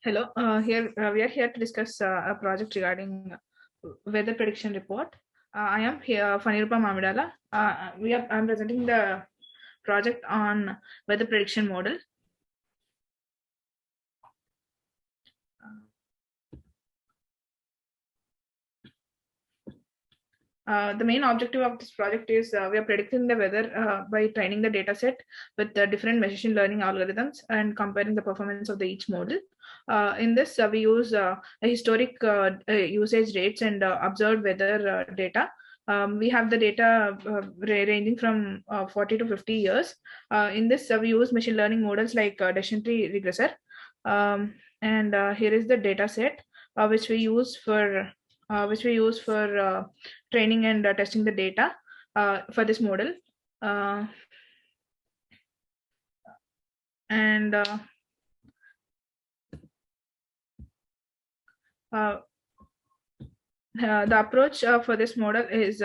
Hello, here we are here to discuss a project regarding weather prediction report. I am here, Fanirupa Mamidala. I'm presenting the project on weather prediction model. The main objective of this project is we are predicting the weather by training the data set with the different machine learning algorithms and comparing the performance of the each model. In this, we use a historic usage rates and observed weather data. We have the data ranging from 40 to 50 years. In this, we use machine learning models like decision tree regressor. And here is the data set which we use for training and testing the data for this model. And the approach for this model is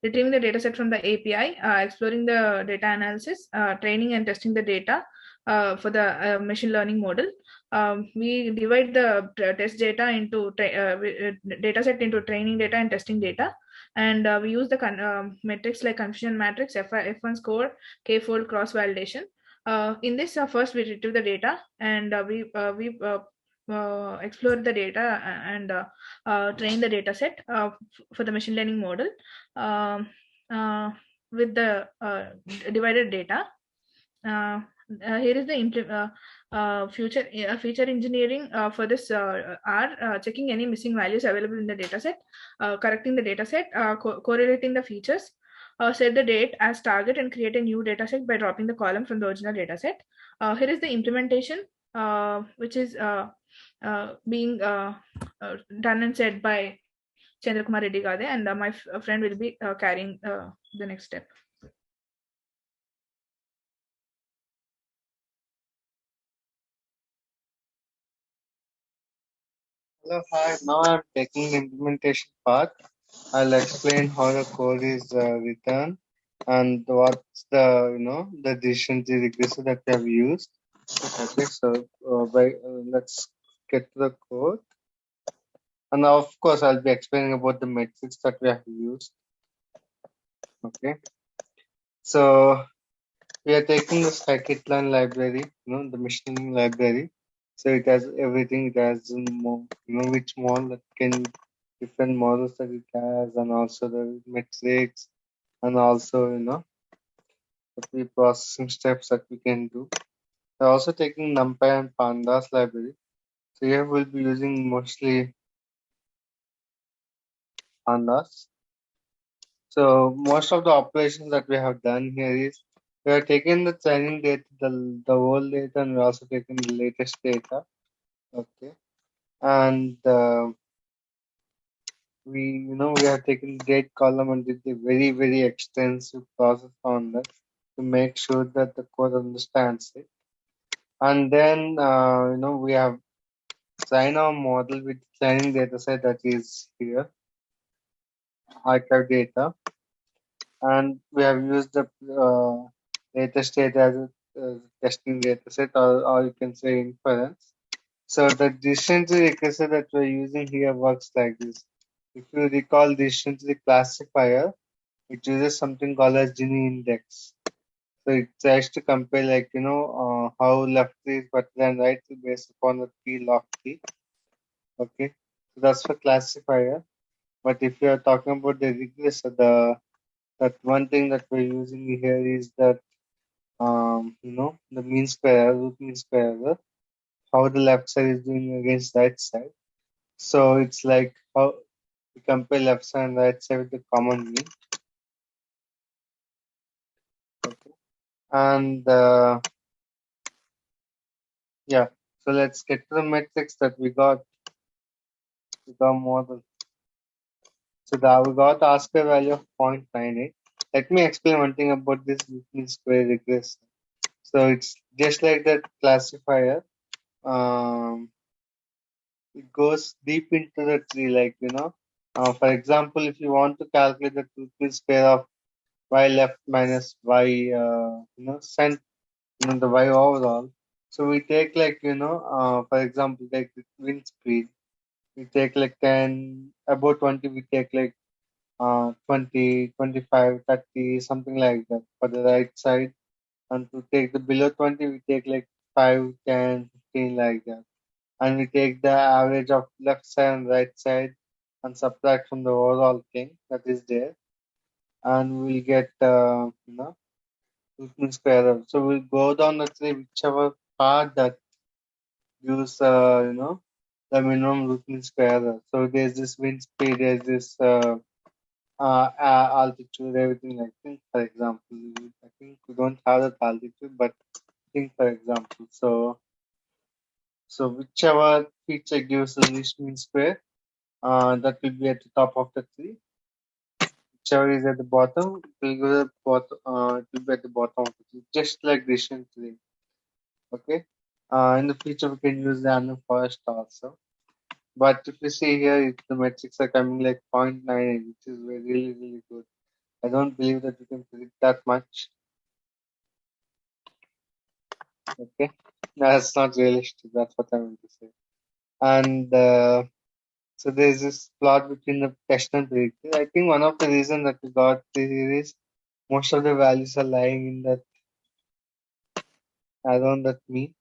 retrieving the data set from the API, exploring the data analysis, training and testing the data for the machine learning model. We divide the test data into data set into training data and testing data. And we use the metrics like confusion matrix, F1 score, K-fold cross validation. In this, first we retrieve the data and we explore the data and train the data set for the machine learning model with the divided data. Here is the feature engineering for this are checking any missing values available in the dataset, correcting the dataset, correlating the features, set the date as target and create a new dataset by dropping the column from the original dataset. Here is the implementation, which is being done and said by Chandra Kumar Reddy Gade, and my friend will be carrying the next step. Hello, hi. Now I'm taking the implementation part. I'll explain how the code is written and what's the the decision tree regressor that we have used. Okay, so let's get to the code. And now, of course, I'll be explaining about the metrics that we have used. Okay, so we are taking the scikit-learn library, the machine learning library. So it has everything. It has which model that can different models that it has, and also the metrics, and also the pre-processing steps that we can do. We're also taking NumPy and Pandas library. So here we'll be using mostly Pandas. So most of the operations that we have done here is we are taking the training data, the old data, and we're also taking the latest data. Okay, and we have taken the date column and did a very extensive process on that to make sure that the code understands it. And then we have trained our model with training data set that is here, archive data, and we have used the latest data as a testing data set, or you can say inference. So the decision tree regressor that we're using here works like this. If you recall, decision tree classifier, it uses something called as Gini index. So it tries to compare how left is better than right based upon the field of T. Okay, so that's for classifier. But if you are talking about the regressor, that one thing that we're using here is that the mean square error, root mean square error, how the left side is doing against right side. So it's like how we compare left side and right side with the common mean. Okay, and yeah, so let's get to the metrics that we got. We got model. So we got the Oscar value of 0.98. Let me explain one thing about this mean square regression. So it's just like that classifier. It goes deep into the tree, like for example, if you want to calculate the root square of y left minus y cent, the y overall. So we take like, for example, like the wind speed, we take like 10, about 20, we take like 20, 25, 30, something like that for the right side. And to take the below 20, we take like 5, 10, 15 like that. And we take the average of left side and right side and subtract from the overall thing that is there. And we'll get, root mean square error. So we'll go down the tree, whichever part that gives, the minimum root mean square error. So there's this wind speed, there's this altitude, everything. I think, for example, I think we don't have that altitude, but think for example. So whichever feature gives the least mean square, that will be at the top of the tree. Whichever is at the bottom, it will go the bottom. It will be at the bottom of the tree, just like decision tree. Okay. In the future, we can use the random forest also. But if you see here, the metrics are coming like 0.98, which is really, really good. I don't believe that we can predict that much. Okay. That's not realistic. That's what I meant to say. And so there's this plot between the test and predicted. I think one of the reasons that we got this is most of the values are lying in that around that mean,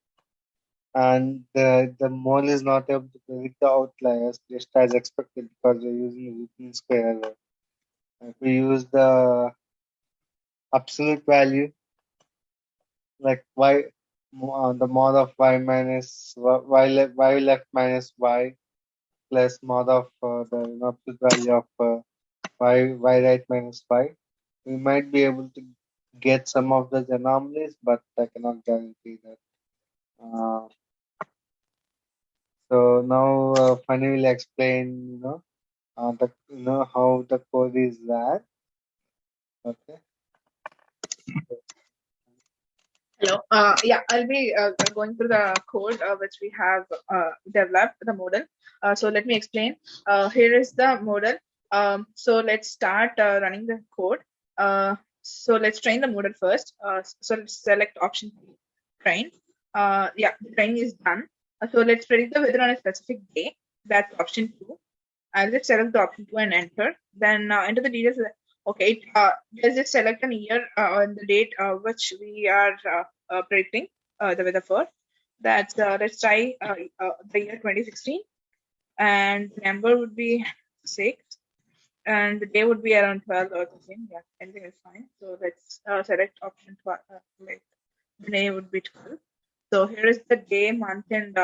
and the model is not able to predict the outliers just as expected because we're using the root mean square error. If we use the absolute value, like the mod of y minus y left minus y plus mod of the absolute value of y right minus y, we might be able to get some of those anomalies, but I cannot guarantee that. Uh, so now Fanny will explain, how the code is that. Okay. Hello. Yeah, I'll be going through the code which we have developed, the model. So let me explain. Here is the model. So let's start running the code. So let's train the model first. So let's select option train. Yeah, the training is done. So let's predict the weather on a specific day. That's option 2. I'll just select the option 2 and enter. Then enter the details. Okay, let's just select an year on the date which we are predicting the weather for. That's let's try the year 2016, and the number would be 6, and the day would be around 12 or something. Yeah, anything is fine. So let's select option 12. Like the day would be 12. So here is the day, month, and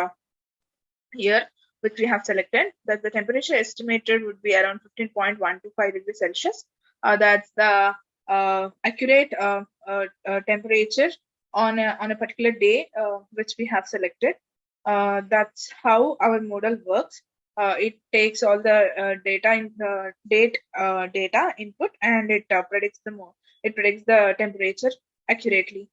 year which we have selected. That the temperature estimated would be around 15.125 degrees Celsius. That's the accurate temperature on a particular day which we have selected. That's how our model works. It takes all the data in the data input, and it predicts the temperature accurately.